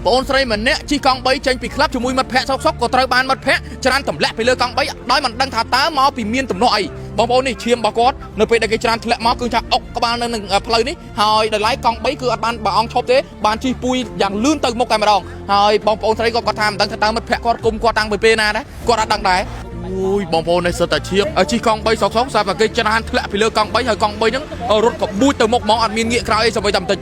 ប្អូនស្រីម្នាក់ជិះកង់3ចេញពីក្លាប់ជាមួយមិត្តភ័ក្តិសុកក៏ត្រូវបានមិត្តភ័ក្តិច្រានទម្លាក់ពីលើកង់3ដោយមិនដឹងថាតើមកពីមានទំនាស់អីបងប្អូននេះឈាមរបស់គាត់នៅពេលដែលគេច្រានធ្លាក់មកគឺចាក់អុកក្បាលនៅនឹងផ្លូវនេះហើយដោយឡែកកង់3គឺអត់បានបើអង្គឈប់ទេបានជិះពួយយ៉ាងលឿនទៅមុខតែម្ដងហើយបងប្អូនស្រីក៏គាត់ថាមិនដឹងថាតើមិត្តភ័ក្តិគាត់គុំគាត់តាំងពីពេលណាដែរគាត់អត់ដឹងដែរអូយបងប្អូននេះសិតតែឈាមជិះកង់3សុកស្រាប់តែគេច្រានធ្លាក់ពីលើកង់3ហើយកង់3ហ្នឹងរត់ក៏បួចទៅមុខហ្មងអត់មានងាកក្រោយអីសូម្បីតែបន្តិច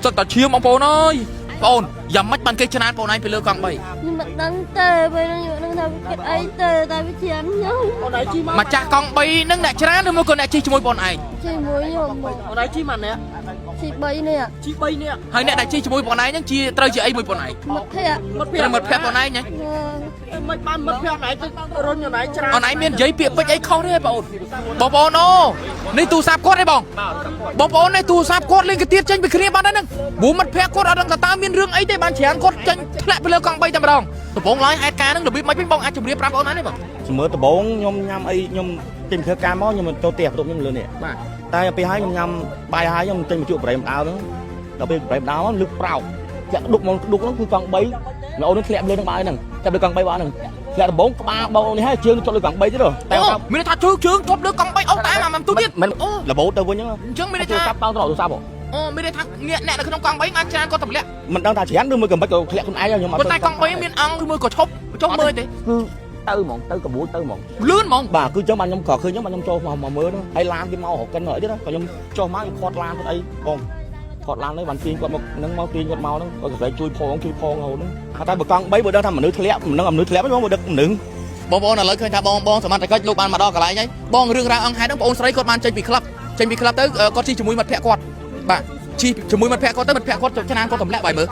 សិតតែឈាមបងប្អូនអើយបងអូនយ៉ាងម៉េចបានគេច្រានបងឯងពីលើកង់3ខ្ញុំមិនដឹងទេពេលហ្នឹងថាគិតអីទេតែវាច្រានខ្ញុំបងឯងជិះមកចាស់កង់3ហ្នឹងអ្នកច្រានឬមកក៏អ្នកជិះជាមួយបងឯងជាមួយខ្ញុំបងឯងជិះមកអ្នកជិះ3នាក់ជិះ3នាក់ហើយអ្នកដែលជិះជាមួយបងឯងហ្នឹងជាត្រូវជាអីមួយបងឯងមិត្តភ័ក្តិមិត្តភ័ក្តិបងឯងហ្នឹងមិនបានមិត្តភ័ក្តិឯងទៅរុញខ្លួនឯងច្រានអូនឯងមាននិយាយពាក្យពេចន៍អីខុសទេបងប្អូនអូនេះទូរស័ព្ទគាត់ទេបងប្អូននេះទូរស័ព្ទគាត់លេងកាទៀតចេញពីគ្នាបាត់ហើយហ្នឹងព្រោះមិត្តភ័ក្តិគាត់អត់ដឹងថាតើមានរឿងអីទេបានច្រានគាត់ចេញធ្លាក់ពីលើកង់3តែម្ដងដំបងឡើយហេតុការណ៍ហ្នឹងរបៀបម៉េចវិញបងអាចជម្រាបប្រាប់បងអូនបានទេបងជំរឿដំបងខ្ញុំញ៉ាំអីខ្ញុំចេញពីធ្វើការមកខ្ញុំចូលផ្ទះបន្ទប់ខ្ញុំលើនេះបាទតែពេលហើយខ្ញុំញ៉ាំបាយហើយខ្ញុំចេញមកជួបប្រេមដើមហ្នឹងដល់ពេលប្រេមដើមលឹកប្រោកចាក់ដុកមកដុកហ្នឹងគឺកង់3បងអូននឹងធ្លាក់លើនឹងបាយហ្នឹងចាប់លើកង់3បងហ្នឹងធ្លាក់ដំបងក្បាលបងនេះហើយជើងចុះលើកង់3ទៀតតែមានថាជើងជាប់លើកង់3អូតែមកទូទៀតមិនរបោទៅវិញហ្នឹងអញ្ចឹងមានថាចាប់បោទូរស័ព្ទអូមានថាអ្នកនៅក្នុងកង់3អាចច្រានគាត់ទម្លាក់មិនដឹងថាច្រានឬមួយក៏មិនក៏ធ្លាក់ខ្លួនឯងខ្ញុំអត់តែកង់3មានអង្គឬមួយក៏ឈប់ចុះមើលទេគឺទៅហ្មងទៅកបួចទៅហ្មងលឿនហ្មងបាទគឺចឹងបានខ្ញុំក៏ឃើញខ្ញុំបានខ្ញុំចូលមកមើលហើយឡានគេមករកកិនអីទៀតក៏ខ្ញុំចុះមកខ្ញុំខាត់ឡានទៅអីបងខាត់ឡានទៅបានទាញគាត់មកនឹងមកទាញគាត់មកហ្នឹងគាត់ស្រីជួយផងរហូតហ្នឹងតែបើកង់3បើដឹងថាមនុស្សធ្លាក់មិនដឹងមនុស្សធ្លាក់ហ្នឹងបើដឹងមនុស្សបងប្អូនឥឡូវឃើញថាបងសមត្ថកិច្ចលោកបានមកដល់កន្លែងហើយបងរឿងរ៉ាវអង្គហេតុហ្នឹងបងអូនស្រីគាត់បានចេញពីក្លឹបទៅគាត់ជិះជាមួយមិត្តភ័ក្តិគាត់បាទជិះជាមួយមិត្តភ័ក្តិគាត់ទៅមិត្តភ័ក្តិគាត់ច្រានគាត់ទម្លាក់បាយមើល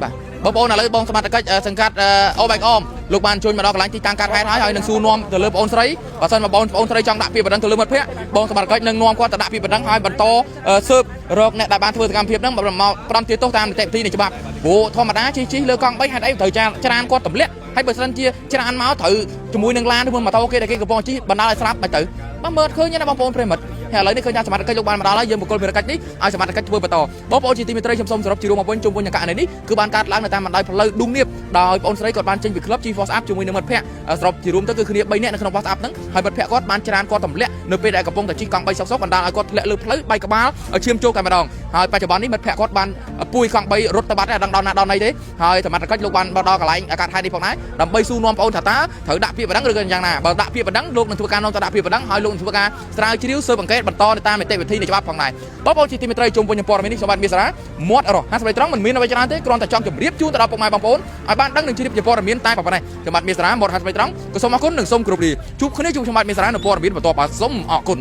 បាទបងប្អូនឥឡូវបងសមត្ថកិច្ចសង្កាត់អូបែកអមលោកបានជួយមកដល់កន្លែងទីតាំងកាត់ហេតុហើយនឹងសួរនាំទៅលើបងអូនស្រីបើសិនមកបងប្អូនស្រីចង់ដាក់ពាក្យបណ្ដឹងទៅលើមិត្តភ័ក្តិបងសមត្ថកិច្ចនឹងនាំគាត់ទៅដាក់ពាក្យបណ្ដឹងហើយបន្តស៊ើបរកអ្នកដែលបានធ្វើសកម្មភាពហ្នឹងមកប្រំទាទោសតាមនីតិវិធីនៃច្បាប់ព្រោះធម្មតាជិះលើកង់3ហេតុអីត្រូវច្រានគាត់ទម្លាក់ហើយបើសិនជាច្រានមកត្រូវជាមួយនឹងឡានឬម៉ូតូគេដែលគេកំពុងជិះបណ្ដាលឲ្យស្លាប់មិនទៅបើមើលឃើញណាបងប្អូនប្រិមិត្តហើយឥឡូវនេះឃើញថាសមត្ថកិច្ចលោកបានមកដល់ហើយយើងបកគលភារកិច្ចនេះឲ្យសមត្ថកិច្ចធ្វើបន្តបងប្អូនជាទីមេត្រីខ្ញុំសូមសរុបជារួមមកវិញជុំវិញករណីនេះគឺបានកើតឡើងនៅតាមបណ្ដោយផ្លូវឌុងនៀបដោយបងស្រីគាត់បានចេញពីក្លឹប G-Force Up ជាមួយនឹងមិត្តភ័ក្តិសរុបជារួមទៅគឺគ្នា3នាក់នៅក្នុង WhatsApp ហ្នឹងហើយមិត្តភ័ក្តិគាត់បានច្រានគាត់ទម្លាក់នៅពេលដែលកំពុងតែជិះកង់3សុកបណ្ដាលឲ្យគាត់ធ្លាក់លើផ្លូវបែកក្បាលឈាមជោគតែម្ដងហើយបច្ចុប្បន្ននេះមិត្តភ័ក្តិគាត់បានពួយកង់3រត់ទៅបាត់ហើយអត់ដឹងដល់ណាដល់ណីទេហើយសមត្ថកិច្ចលោកបានមកដល់កន្លែងកាត់ហេតុនេះផងដែរដើម្បីសួរនាំបងប្អូនថាតើត្រូវដាក់ពាក្យបណ្ដឹងឬក៏យ៉ាងណាបើដាក់ពាក្យបណ្ដឹងលោកនឹងធ្វើការនាំទៅដាក់ពាក្យបណ្ដឹងហើយលោកនឹងធ្វើការស្រាវជ្រាវស៊ើបអង្កេតបន្តទៅតាមនីតិវិធីនៃច្បាប់ផងដែរបងប្អូនជាទីមេត្រីជុំវិញព័ត៌មាននេះសូមបាទមានសារៈមាត់រហ័សស្បែកត្រង់មិនមានអ្វីច្រើនទេគ្រាន់តែចង់ជម្រាបជូនទៅដល់ពុកម៉ែបងប្អូនឲ្យបានដឹងនឹងជ្រាបជាព័ត៌មានតែប៉ុណ្ណេះសូមបាទមានសារៈមាត់រហ័សស្បែកត្រង់ក៏សូមអរគុណនិងសូមគោរពលាជួបគ្នាជួបខ្ញុំបាទមានសារៈនៅព័ត៌មានបន្តបាទសូមអរគុណ